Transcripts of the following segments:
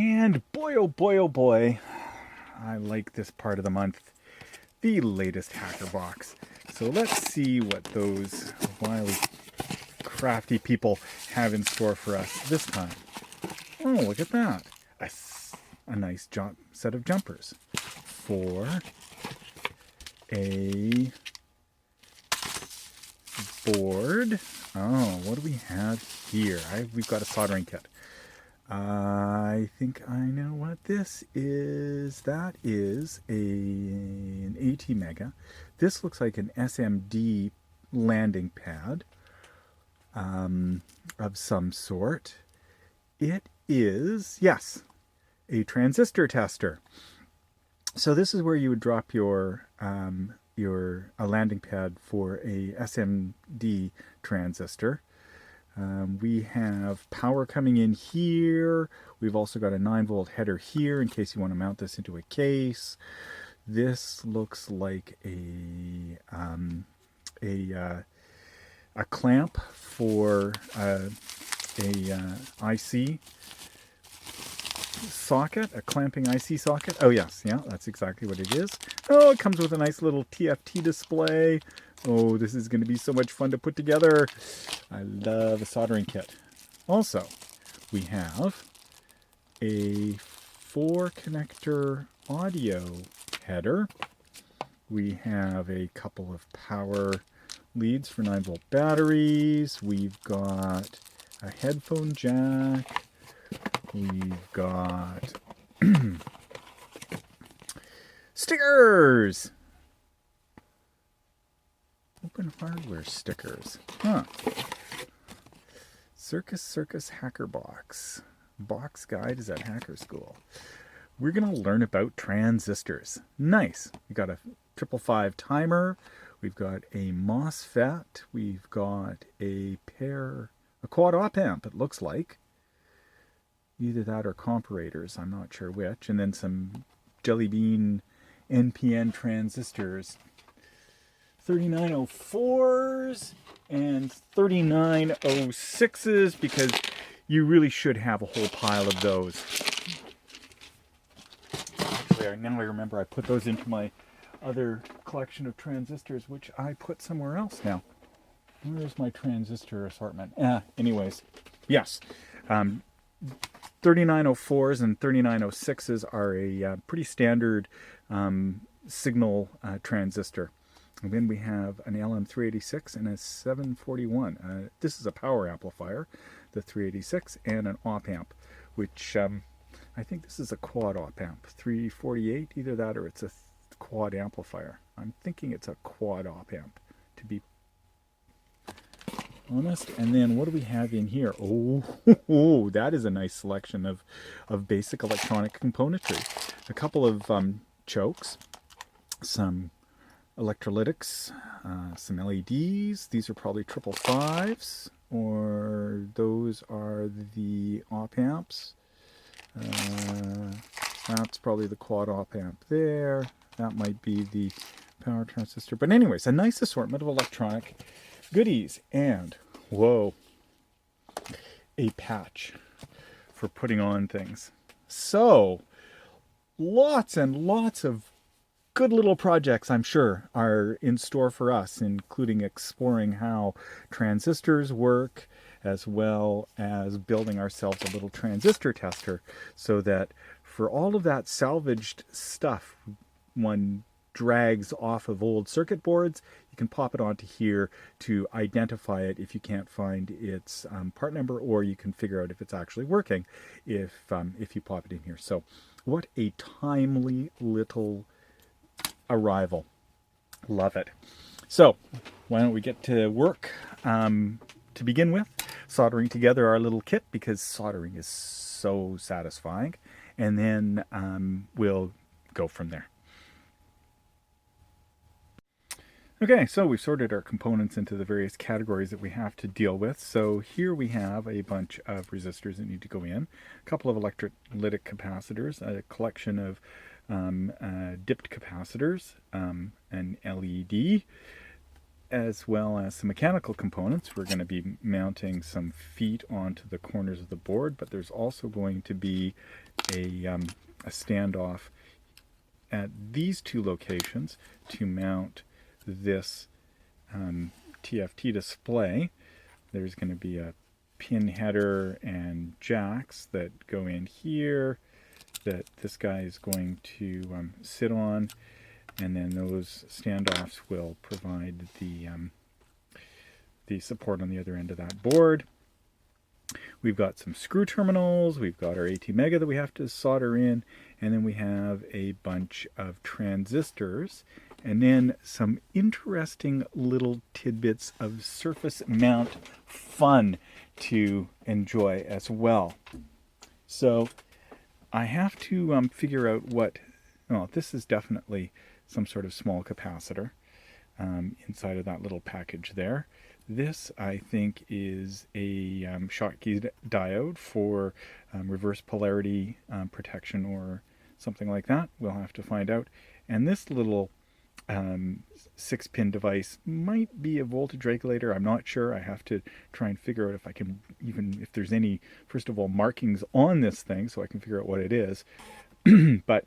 And boy, oh boy, oh boy, I like this part of the month, the latest hackerbox. So let's see what those wily, crafty people have in store for us this time. Oh, look at that. A nice set of jumpers for a board. Oh, what do we have here? We've got a soldering kit. I think I know what this is. That is an AT Mega. This looks like an SMD landing pad of some sort. It is, yes, a transistor tester. So this is where you would drop your a landing pad for a SMD transistor. We have power coming in here. We've also got a 9-volt header here in case you want to mount this into a case. This looks like a clamp for a IC socket, a clamping IC socket. Oh yes, yeah, that's exactly what it is. Oh, it comes with a nice little TFT display. Oh, this is going to be so much fun to put together. I love a soldering kit. Also, we have a 4-connector audio header. We have a couple of power leads for 9-volt batteries. We've got a headphone jack. We've got stickers! Open hardware stickers. Huh. Circus Hacker Box. Box guide is at Hacker School. We're going to learn about transistors. Nice. We've got a 555 timer. We've got a MOSFET. We've got a quad op amp, it looks like. Either that or comparators, I'm not sure which. And then some Jelly Bean NPN transistors. 3904s and 3906s, because you really should have a whole pile of those. Actually, now I remember I put those into my other collection of transistors, which I put somewhere else now. Where's my transistor assortment? Anyways, yes. 3904s and 3906s are a pretty standard signal transistor. And then we have an LM386 and a 741. This is a power amplifier, the 386, and an op amp, which I think this is a quad op amp, 348, either that or it's a quad amplifier. I'm thinking it's a quad op amp, to be honest. And then what do we have in here? Oh, that is a nice selection of basic electronic componentry. A couple of chokes, some electrolytics, some LEDs. These are probably 555s, or those are the op amps. That's probably the quad op amp there. That might be the power transistor. But anyways, a nice assortment of electronic goodies. And, whoa, a patch for putting on things. So, lots and lots of good little projects, I'm sure, are in store for us, including exploring how transistors work, as well as building ourselves a little transistor tester, so that for all of that salvaged stuff one drags off of old circuit boards, you can pop it onto here to identify it if you can't find its part number, or you can figure out if it's actually working if you pop it in here. So what a timely little arrival. Love it. So why don't we get to work to begin with, soldering together our little kit, because soldering is so satisfying, and then we'll go from there. Okay, so we've sorted our components into the various categories that we have to deal with. So here we have a bunch of resistors that need to go in, a couple of electrolytic capacitors, a collection of dipped capacitors, an LED, as well as some mechanical components. We're going to be mounting some feet onto the corners of the board, but there's also going to be a standoff at these two locations to mount this TFT display. There's going to be a pin header and jacks that go in here that this guy is going to sit on, and then those standoffs will provide the support on the other end of that board. We've got some screw terminals, we've got our ATmega that we have to solder in, and then we have a bunch of transistors, and then some interesting little tidbits of surface mount fun to enjoy as well. So I have to figure out what, well, this is definitely some sort of small capacitor inside of that little package there. This, I think, is a Schottky diode for reverse polarity protection or something like that. We'll have to find out. And this little 6-pin device might be a voltage regulator. I'm not sure. I have to try and figure out if I can, even if there's any, first of all, markings on this thing so I can figure out what it is. But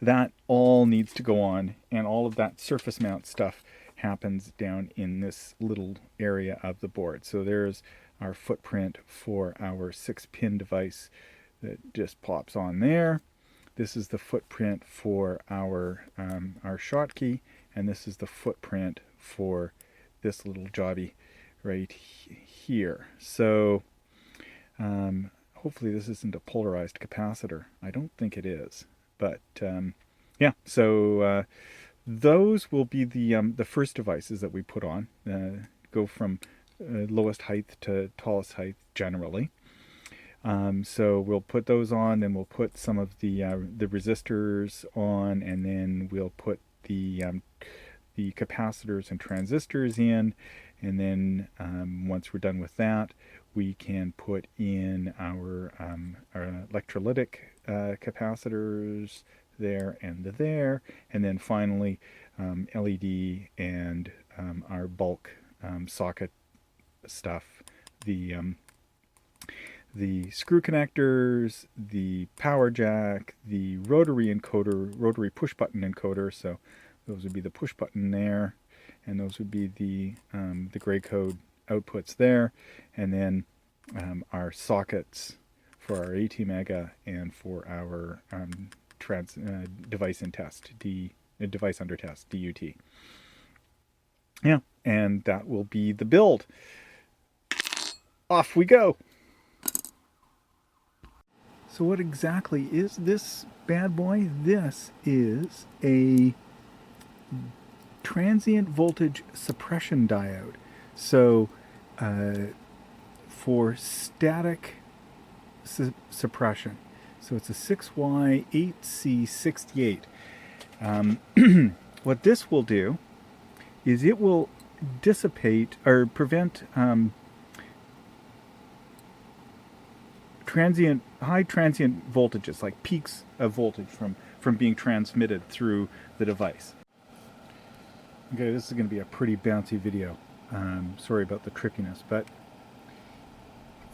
that all needs to go on, and all of that surface mount stuff happens down in this little area of the board. So there's our footprint for our 6-pin device that just pops on there. This is the footprint for our Schottky, and this is the footprint for this little jobby right here. So hopefully this isn't a polarized capacitor. I don't think it is, but yeah. So those will be the first devices that we put on. Go from lowest height to tallest height generally. So we'll put those on, and we'll put some of the resistors on, and then we'll put the capacitors and transistors in, and then once we're done with that, we can put in our electrolytic capacitors there and there, and then finally LED and our bulk socket stuff, the screw connectors, the power jack, the rotary encoder, rotary push button encoder. So those would be the push button there, and those would be the gray code outputs there, and then our sockets for our ATmega and for our device in test, device under test, DUT. Yeah, and that will be the build. Off we go. So what exactly is this bad boy? This is a transient voltage suppression diode. So for static suppression. So it's a 6Y8C68. What this will do is it will dissipate or prevent high transient voltages, like peaks of voltage from being transmitted through the device. Okay, this is going to be a pretty bouncy video. Sorry about the trippiness, but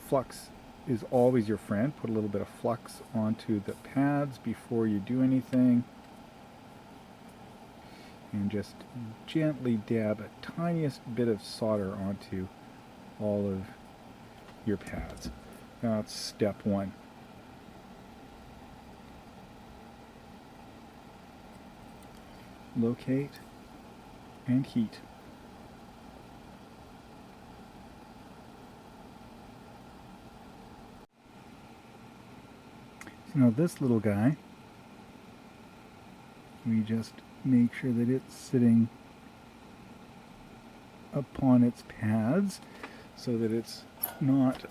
flux is always your friend. Put a little bit of flux onto the pads before you do anything, and just gently dab a tiniest bit of solder onto all of your pads. That's step one. Locate and heat. So now this little guy, we just make sure that it's sitting upon its pads so that it's not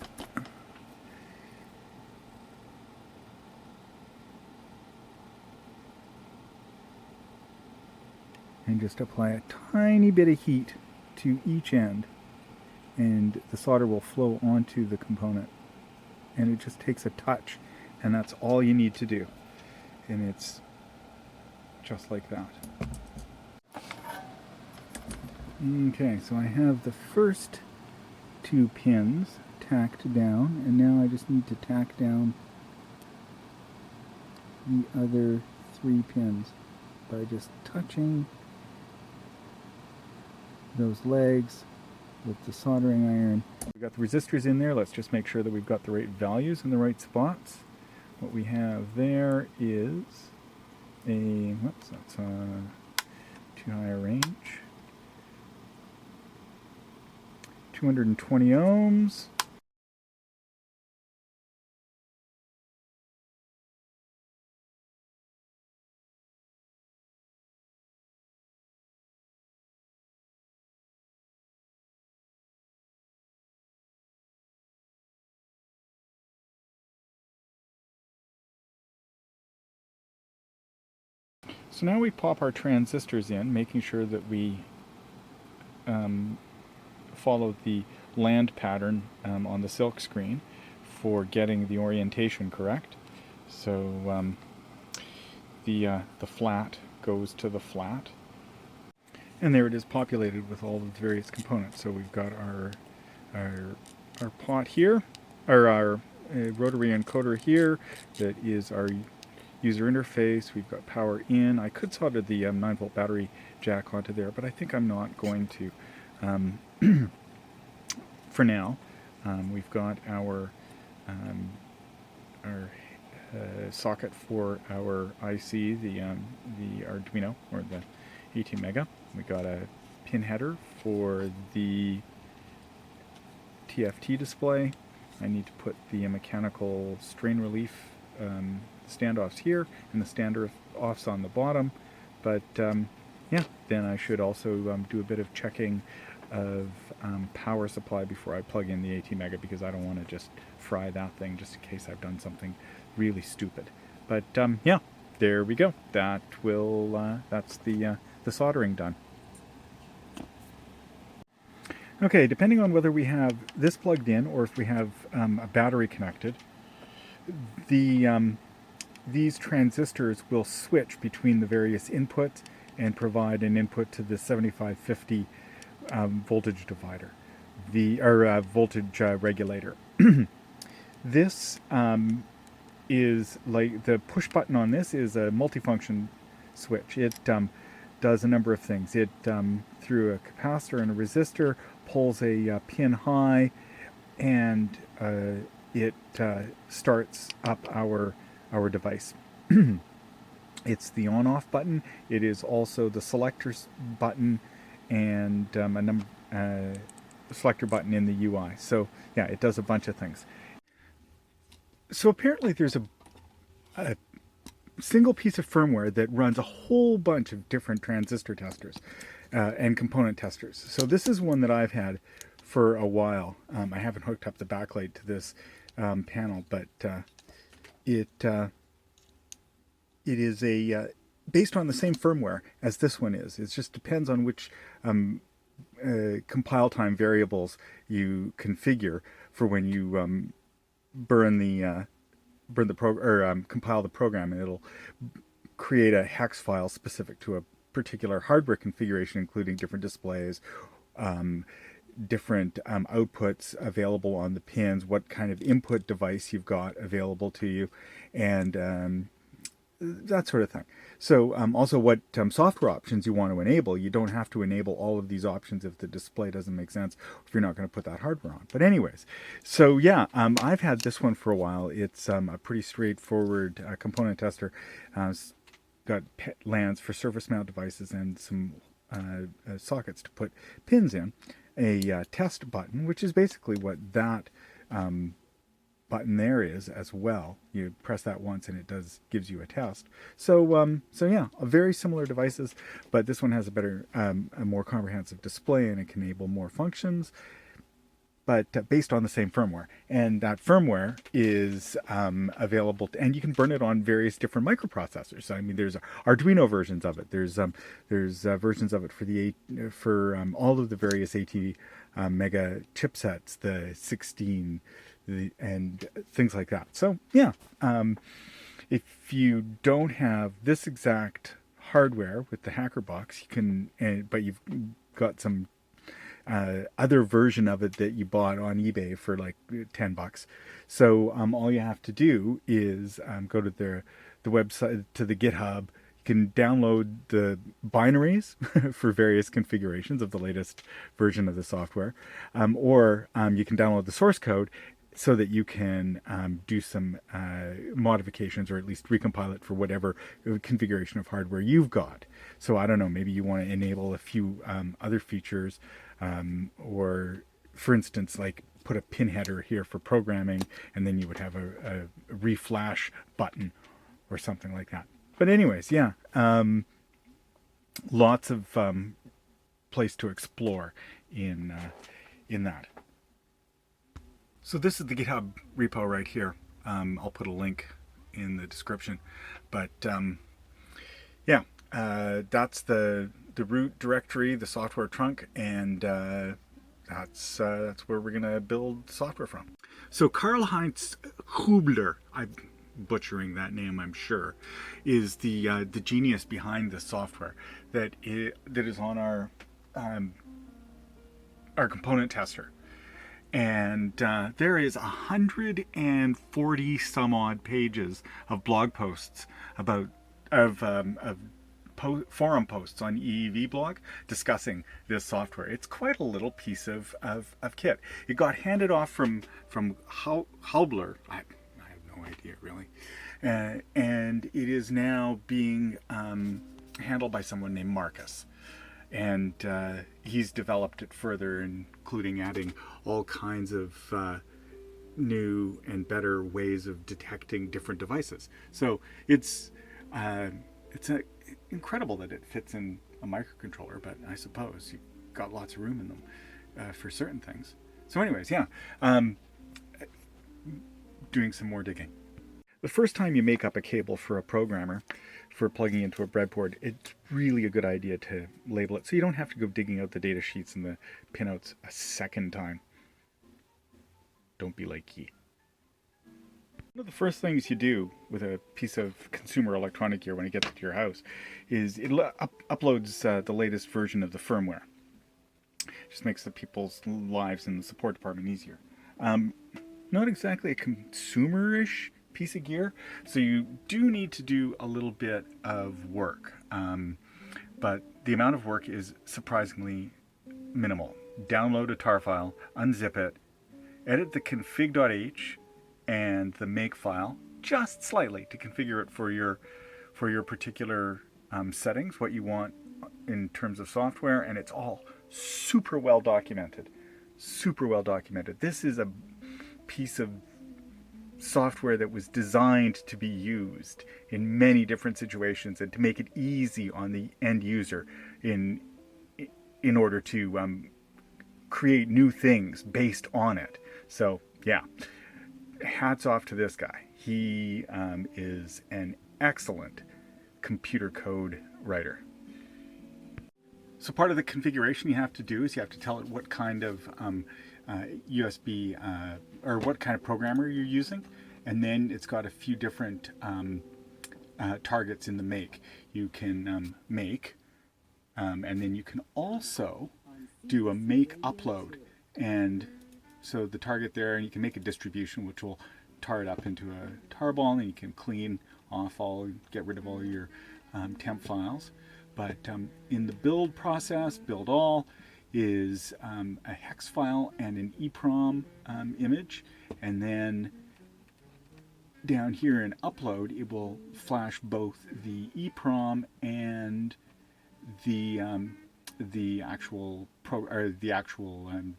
and just apply a tiny bit of heat to each end, and the solder will flow onto the component, and it just takes a touch, and that's all you need to do, and it's just like that. Okay, so I have the first 2 pins tacked down, and now I just need to tack down the other 3 pins by just touching those legs with the soldering iron. We've got the resistors in there. Let's just make sure that we've got the right values in the right spots. What we have there is a, whoops, that's too high a range. 220 ohms. So now we pop our transistors in, making sure that we follow the land pattern on the silk screen for getting the orientation correct. So the flat goes to the flat. And there it is, populated with all of the various components. So we've got our pot here, or our rotary encoder here, that is our user interface. We've got power in. I could solder the 9-volt battery jack onto there, but I think I'm not going to for now. We've got our socket for our IC, the Arduino, or the 18 mega. We got a pin header for the TFT display. I need to put the mechanical strain relief standoffs here and the standoffs on the bottom. But yeah, then I should also do a bit of checking of power supply before I plug in the 18 mega, because I don't want to just fry that thing just in case I've done something really stupid. But yeah, there we go. That will that's the soldering done. Okay, depending on whether we have this plugged in or if we have a battery connected, these transistors will switch between the various inputs and provide an input to the 7550 voltage divider, voltage regulator. This is like, the push button on this is a multifunction switch. It does a number of things. It, through a capacitor and a resistor, pulls a pin high, and it starts up our device. It's the on-off button. It is also the selector button and a selector button in the UI. So yeah, it does a bunch of things. So apparently there's a single piece of firmware that runs a whole bunch of different transistor testers and component testers. So this is one that I've had for a while. I haven't hooked up the backlight to this panel, but it is a based on the same firmware as this one is. It just depends on which compile time variables you configure for when you compile the program, and it'll create a hex file specific to a particular hardware configuration, including different displays, different outputs available on the pins, what kind of input device you've got available to you, and that sort of thing. So also what software options you want to enable. You don't have to enable all of these options if the display doesn't make sense, if you're not going to put that hardware on. But anyways, so yeah, I've had this one for a while. It's a pretty straightforward component tester. It's got LANs for surface mount devices and some sockets to put pins in. A test button, which is basically what that button there is as well. You press that once and it gives you a test. So so yeah, very similar devices, but this one has a better, a more comprehensive display, and it can enable more functions, but based on the same firmware. And that firmware is available, and you can burn it on various different microprocessors. So, I mean, there's Arduino versions of it. There's versions of it for all of the various 80 mega chipsets, the 16, and things like that. So yeah, if you don't have this exact hardware with the hackerbox, you can, but you've got some other version of it that you bought on eBay for like $10. So all you have to do is go to the website, to the GitHub. You can download the binaries for various configurations of the latest version of the software, or you can download the source code so that you can do some modifications, or at least recompile it for whatever configuration of hardware you've got. So I don't know, maybe you want to enable a few other features, or for instance, like put a pin header here for programming, and then you would have a reflash button or something like that. But anyways, yeah, lots of place to explore in that. So this is the GitHub repo right here. I'll put a link in the description. But yeah, that's the root directory, the software trunk, and that's where we're gonna build software from. So Karl-Heinz Kübbeler, I'm butchering that name, I'm sure, is the genius behind this software that is on our component tester. And there is 140 some odd pages of blog posts about forum posts on eevblog discussing this software. It's quite a little piece of kit. It got handed off from Kübbeler. I have no idea really, and it is now being handled by someone named Markus. And he's developed it further, including adding all kinds of new and better ways of detecting different devices. So it's incredible that it fits in a microcontroller, but I suppose you've got lots of room in them for certain things. So anyways, yeah, doing some more digging. The first time you make up a cable for a programmer for plugging into a breadboard, it's really a good idea to label it so you don't have to go digging out the data sheets and the pinouts a second time. Don't be like ye. One of the first things you do with a piece of consumer electronic gear when it gets to your house is it uploads the latest version of the firmware. Just makes the people's lives in the support department easier. Not exactly a consumerish piece of gear, so you do need to do a little bit of work, but the amount of work is surprisingly minimal. Download a tar file, unzip it, edit the config.h and the make file just slightly to configure it for your particular settings, what you want in terms of software, and it's all super well documented. This is a piece of software that was designed to be used in many different situations and to make it easy on the end user in order to create new things based on it. So yeah, hats off to this guy. He is an excellent computer code writer. So part of the configuration you have to do is you have to tell it what kind of USB or what kind of programmer you're using, and then it's got a few different targets in the make. You can make, and then you can also do a make upload, and so the target there, and you can make a distribution which will tar it up into a tarball, and you can clean off get rid of all your temp files. But in the build process, build all is a hex file and an EEPROM image, and then down here in upload it will flash both the EEPROM and the actual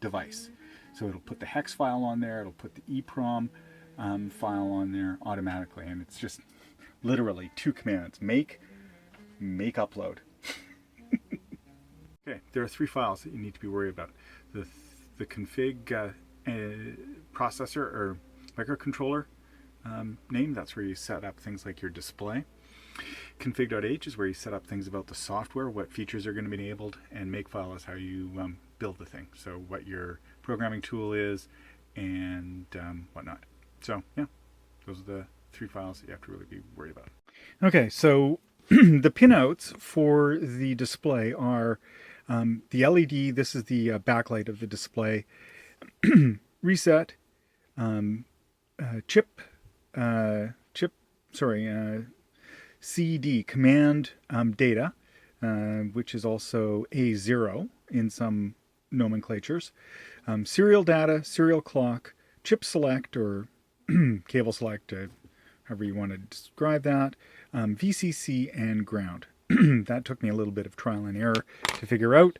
device. So it'll put the hex file on there, it'll put the EEPROM file on there automatically, and it's just literally two commands: make upload. Okay, there are three files that you need to be worried about. The config processor or microcontroller name, that's where you set up things like your display. Config.h is where you set up things about the software, what features are going to be enabled, and makefile is how you build the thing. So what your programming tool is and whatnot. So yeah, those are the three files that you have to really be worried about. Okay, so the pinouts for the display are The LED, this is the backlight of the display. Reset, CD, command data, which is also A0 in some nomenclatures. Serial data, serial clock, chip select or cable select, however you want to describe that, VCC, and ground. That took me a little bit of trial and error to figure out.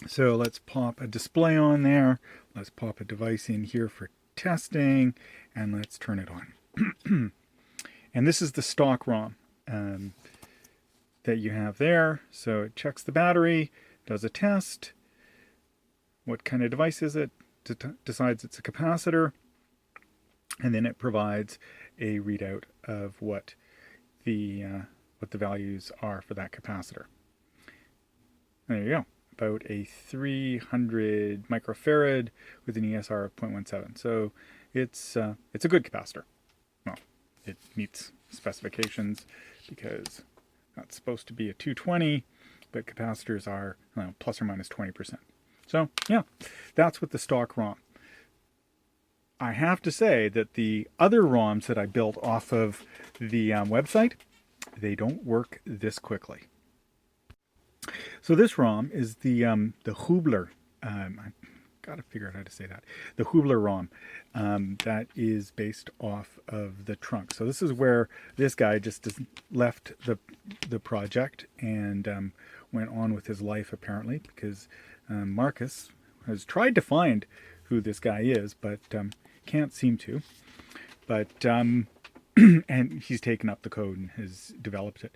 So let's pop a display on there. Let's pop a device in here for testing, and let's turn it on. And this is the stock ROM that you have there. So it checks the battery, does a test. What kind of device is it? Decides it's a capacitor. And then it provides a readout of what the values are for that capacitor. There you go. About a 300 microfarad with an ESR of 0.17. So it's a good capacitor. Well, it meets specifications because that's supposed to be a 220, but capacitors are plus or minus 20%. So yeah, that's with the stock ROM. I have to say that the other ROMs that I built off of the website, they don't work this quickly. So this ROM is the Kübbeler. I got to figure out how to say that. The Kübbeler ROM that is based off of the trunk. So this is where this guy just left the project and went on with his life apparently, because Markus has tried to find who this guy is, but can't seem to. But and he's taken up the code and has developed it,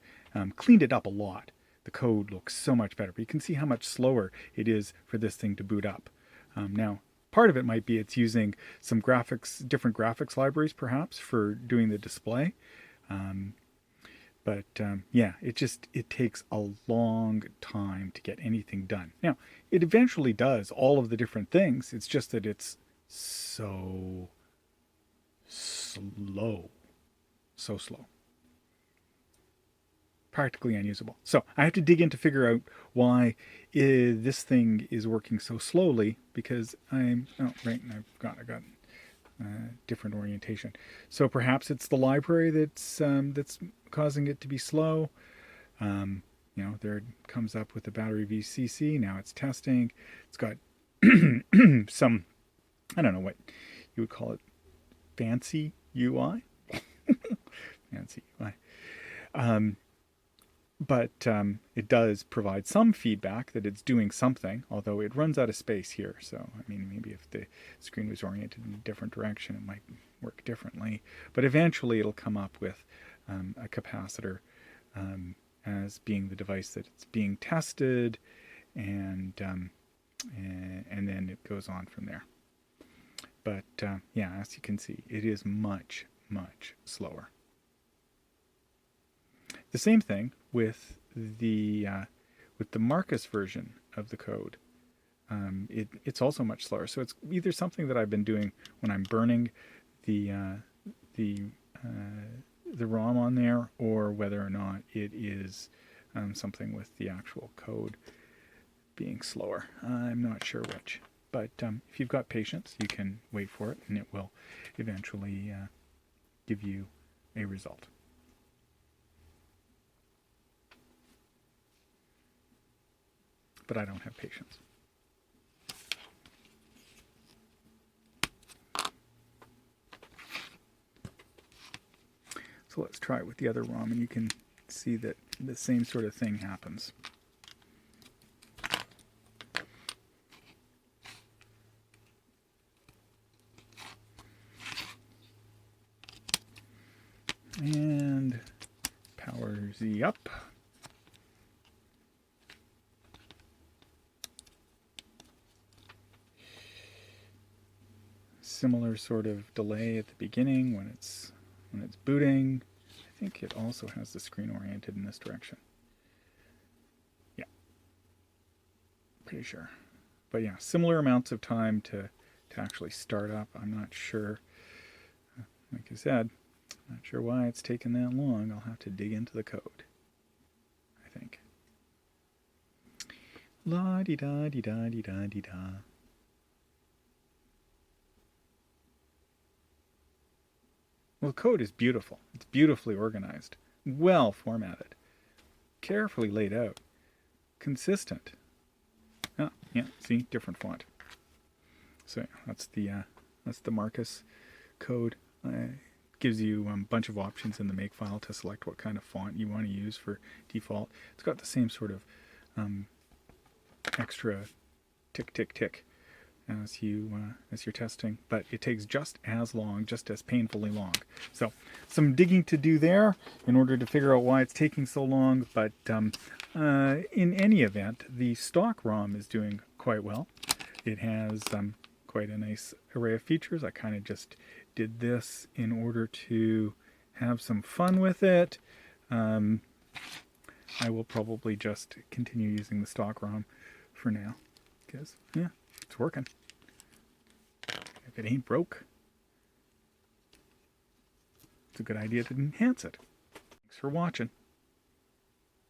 cleaned it up a lot. The code looks so much better, but you can see how much slower it is for this thing to boot up. Now, part of it might be it's using some different graphics libraries perhaps for doing the display. Yeah, it takes a long time to get anything done. Now, it eventually does all of the different things. It's just that it's so slow. So slow. Practically unusable. So I have to dig in to figure out why this thing is working so slowly, because I've got different orientation. So perhaps it's the library that's causing it to be slow. There it comes up with the battery VCC. Now it's testing. It's got some, I don't know what you would call it, fancy UI. Fancy UI. But it does provide some feedback that it's doing something, although it runs out of space here. So, I mean, maybe if the screen was oriented in a different direction, it might work differently. But eventually it'll come up with a capacitor as being the device that it's being tested, and then it goes on from there. But yeah, as you can see, it is much, much slower. The same thing with the Markus version of the code. It's also much slower. So it's either something that I've been doing when I'm burning the ROM on there, or whether or not it is something with the actual code being slower. I'm not sure which. But if you've got patience, you can wait for it, and it will eventually give you a result. But I don't have patience. So let's try it with the other ROM, and you can see that the same sort of thing happens. And power Z up. Similar sort of delay at the beginning when it's booting. I think it also has the screen oriented in this direction. Yeah, pretty sure. But yeah, similar amounts of time to actually start up. I'm not sure. Like I said, not sure why it's taken that long. I'll have to dig into the code, I think. La-di-da-di-da-di-da-di-da. Well, the code is beautiful. It's beautifully organized, well formatted, carefully laid out, consistent. Oh, yeah, see, different font. So that's the Markus code. Gives you a bunch of options in the make file to select what kind of font you want to use for default. It's got the same sort of extra tick tick tick as you're testing, but it takes just as long, just as painfully long. So some digging to do there in order to figure out why it's taking so long. But in any event, the stock ROM is doing quite well. It has quite a nice array of features. I kind of just did this in order to have some fun with it. I will probably just continue using the stock ROM for now because, yeah, it's working. If it ain't broke, it's a good idea to enhance it. Thanks for watching.